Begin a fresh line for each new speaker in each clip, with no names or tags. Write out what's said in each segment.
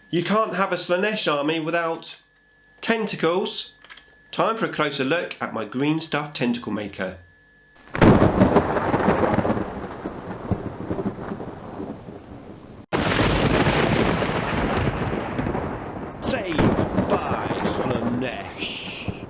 You can't have a Slaanesh army without tentacles. Time for a closer look at my green stuff tentacle maker. Saved by Slaanesh.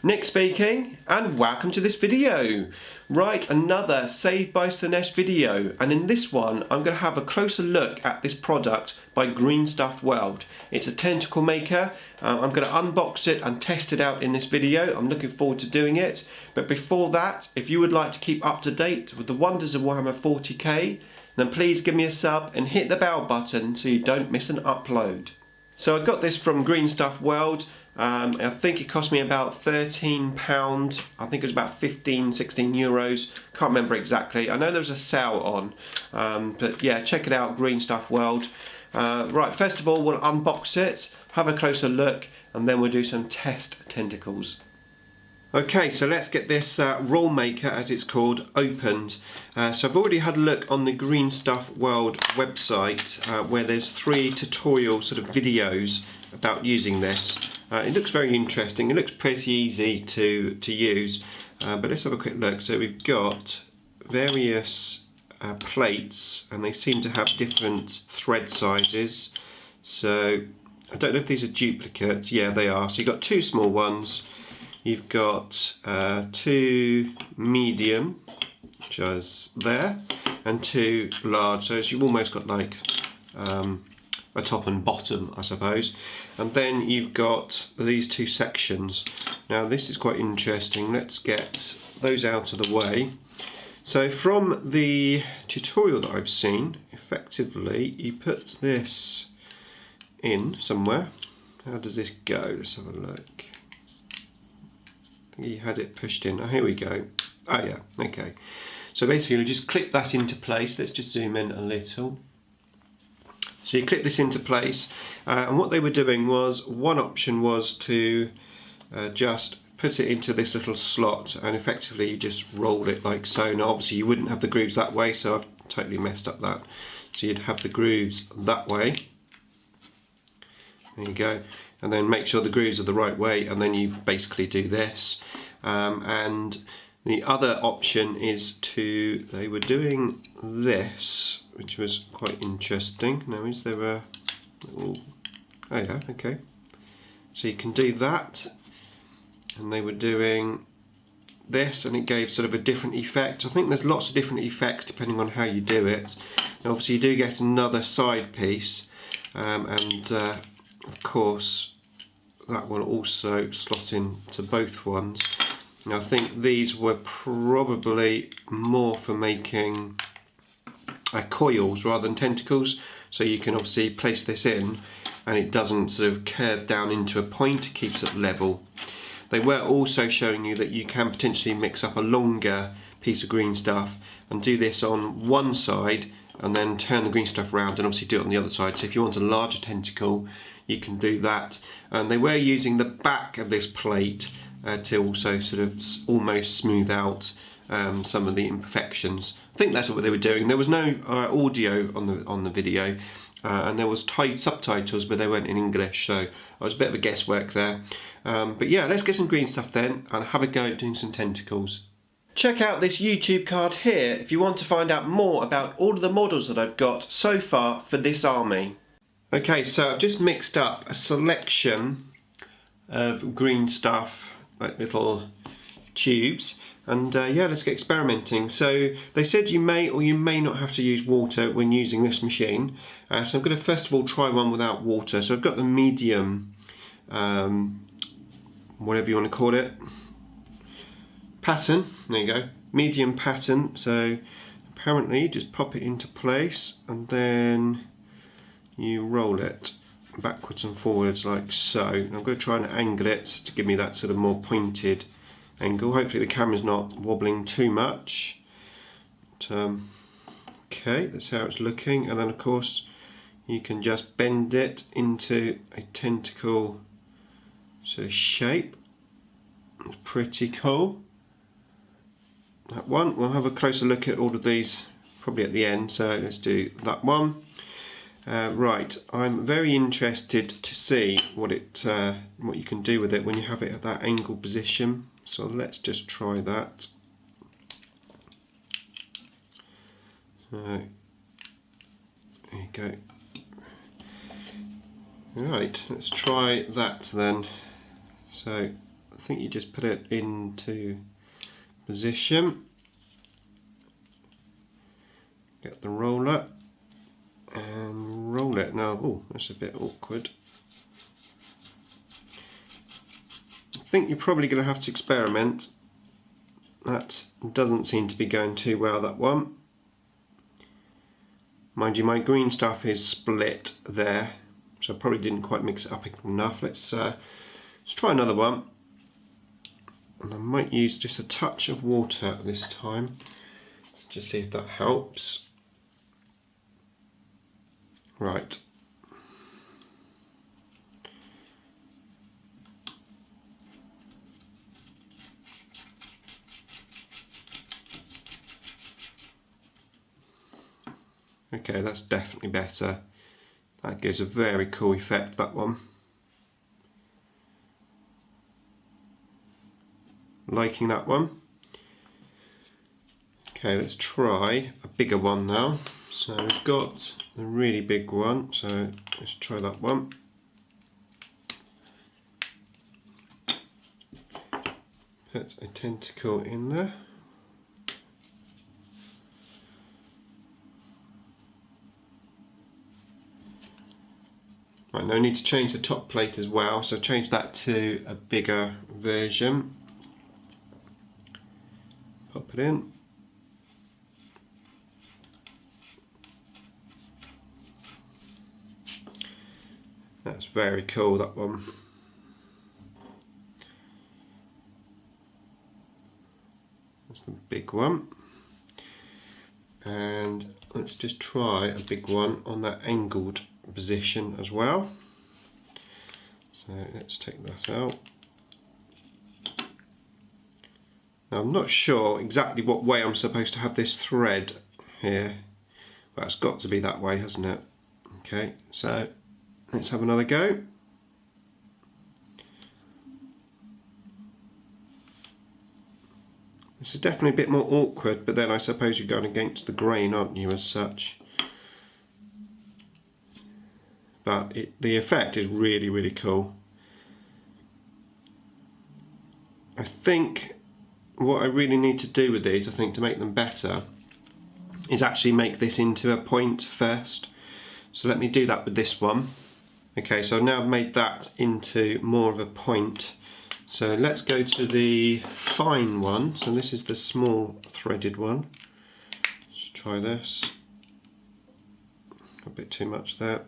Nick speaking, and welcome to this video. Right, another Saved by Slaanesh video, and in this one I'm going to have a closer look at this product by Green Stuff World. It's a tentacle maker. I'm going to unbox it and test it out in this video. I'm looking forward to doing it, but before that, if you would like to keep up to date with the wonders of Warhammer 40k, then please give me a sub and hit the bell button so you don't miss an upload. So I got this from Green Stuff World. I think it cost me about £13. I think it was about 15, 16 euros. Can't remember exactly. I know there was a sale on, but yeah, check it out, Green Stuff World. Right, first of all, we'll unbox it, have a closer look, and then we'll do some test tentacles. Okay, so let's get this roll maker, as it's called, opened. So I've already had a look on the Green Stuff World website where there's 3 tutorial sort of videos about using this. It looks very interesting. It looks pretty easy to use, but let's have a quick look. So we've got various plates, and they seem to have different thread sizes. So I don't know if these are duplicates. Yeah, they are. So you've got 2 small ones. You've got 2 medium, which is there, and 2 large. So you've almost got like a top and bottom, I suppose. And then you've got these 2 sections. Now this is quite interesting. Let's get those out of the way. So from the tutorial that I've seen, effectively you put this in somewhere. How does this go? Let's have a look. You had it pushed in. Oh, here we go. Oh yeah, okay. So basically you just clip that into place. Let's just zoom in a little. So you clip this into place, and what they were doing was, one option was to just put it into this little slot, and effectively you just roll it like so. Now obviously you wouldn't have the grooves that way, so I've totally messed up that. So you'd have the grooves that way. There you go. And then make sure the grooves are the right way, and then you basically do this. And the other option is they were doing this, which was quite interesting. Now is there a little, oh yeah, okay. So you can do that, and they were doing this, and it gave sort of a different effect. I think there's lots of different effects depending on how you do it. Now obviously you do get another side piece, and of course that will also slot into both ones. Now I think these were probably more for making coils rather than tentacles, so you can obviously place this in and it doesn't sort of curve down into a point, it keeps it level. They were also showing you that you can potentially mix up a longer piece of green stuff and do this on one side and then turn the green stuff around and obviously do it on the other side. So if you want a larger tentacle, you can do that. And they were using the back of this plate to also sort of almost smooth out some of the imperfections. I think that's what they were doing. There was no audio on the video, and there was subtitles, but they weren't in English, so it was a bit of a guesswork there. But yeah, let's get some green stuff then and have a go at doing some tentacles. Check out this YouTube card here if you want to find out more about all of the models that I've got so far for this army. Okay, so I've just mixed up a selection of green stuff, like little tubes, and yeah, let's get experimenting. So they said you may or you may not have to use water when using this machine, so I'm going to first of all try one without water. So I've got the medium, whatever you want to call it, pattern. There you go, medium pattern. So apparently just pop it into place and then you roll it backwards and forwards like so. And I'm going to try and angle it to give me that sort of more pointed angle. Hopefully the camera's not wobbling too much. But, okay, that's how it's looking. And then of course you can just bend it into a tentacle sort of shape. It's pretty cool. That one, we'll have a closer look at all of these probably at the end, so let's do that one. Right, I'm very interested to see what you can do with it when you have it at that angle position. So let's just try that. So there you go. Right, let's try that then. So I think you just put it into position, get the roller and roll it. Now, oh, that's a bit awkward. I think you're probably going to have to experiment. That doesn't seem to be going too well, that one. Mind you, my green stuff is split there, so I probably didn't quite mix it up enough. Let's try another one. And I might use just a touch of water this time, just see if that helps. Right. Okay, that's definitely better. That gives a very cool effect, that one. Liking that one. Okay, let's try a bigger one now. So we've got a really big one, so let's try that one. Put a tentacle in there. Right, now I need to change the top plate as well, so change that to a bigger version. Pop it in. That's very cool, that one. That's the big one. And let's just try a big one on that angled position as well. So let's take that out. Now I'm not sure exactly what way I'm supposed to have this thread here. Well, it's got to be that way, hasn't it? Okay, so let's have another go. This is definitely a bit more awkward, but then I suppose you're going against the grain, aren't you, as such? But the effect is really, really cool. I think what I really need to do with these, I think, to make them better, is actually make this into a point first. So let me do that with this one. Okay, so I've now made that into more of a point. So let's go to the fine one. So this is the small threaded one. Let's try this. A bit too much there.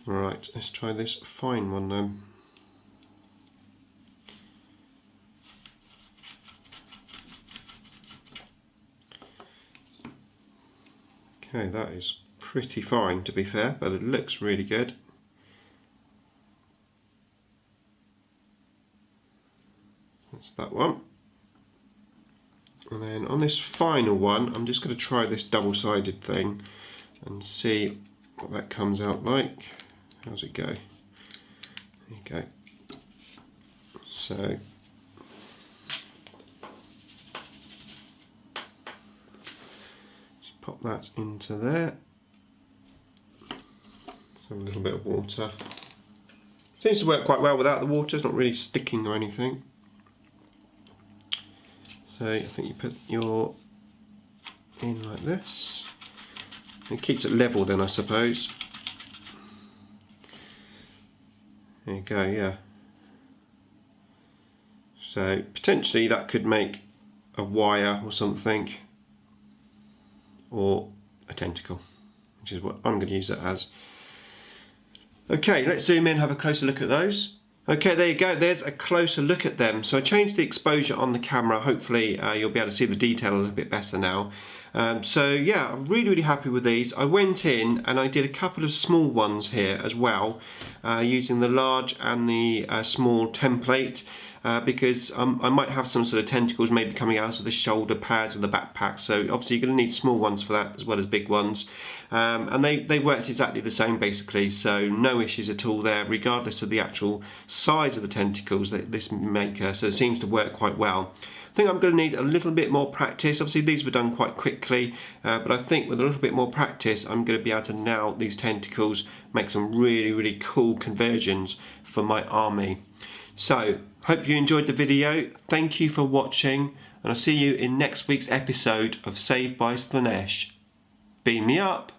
Right, let's try this fine one then. Okay, that is pretty fine, to be fair, but it looks really good. That's that one. And then on this final one, I'm just going to try this double-sided thing and see what that comes out like. How's it go? There you go. So pop that into there. So a little bit of water. Seems to work quite well without the water, it's not really sticking or anything. So I think you put your in like this. It keeps it level then, I suppose. There you go, yeah. So potentially that could make a wire or something, or a tentacle, which is what I'm going to use it as. Okay, let's zoom in, have a closer look at those. Okay, there you go, there's a closer look at them. So I changed the exposure on the camera, hopefully you'll be able to see the detail a little bit better now. So yeah, I'm really happy with these. I went in and I did a couple of small ones here as well, using the large and the small template. Because I might have some sort of tentacles maybe coming out of the shoulder pads or the backpack, so obviously you're going to need small ones for that as well as big ones, and they worked exactly the same basically, so no issues at all there regardless of the actual size of the tentacles that this maker, so it seems to work quite well. I think I'm going to need a little bit more practice. Obviously these were done quite quickly, but I think with a little bit more practice I'm going to be able to now these tentacles, make some really cool conversions for my army. So, hope you enjoyed the video, thank you for watching, and I'll see you in next week's episode of Saved by Slaanesh. Beam me up!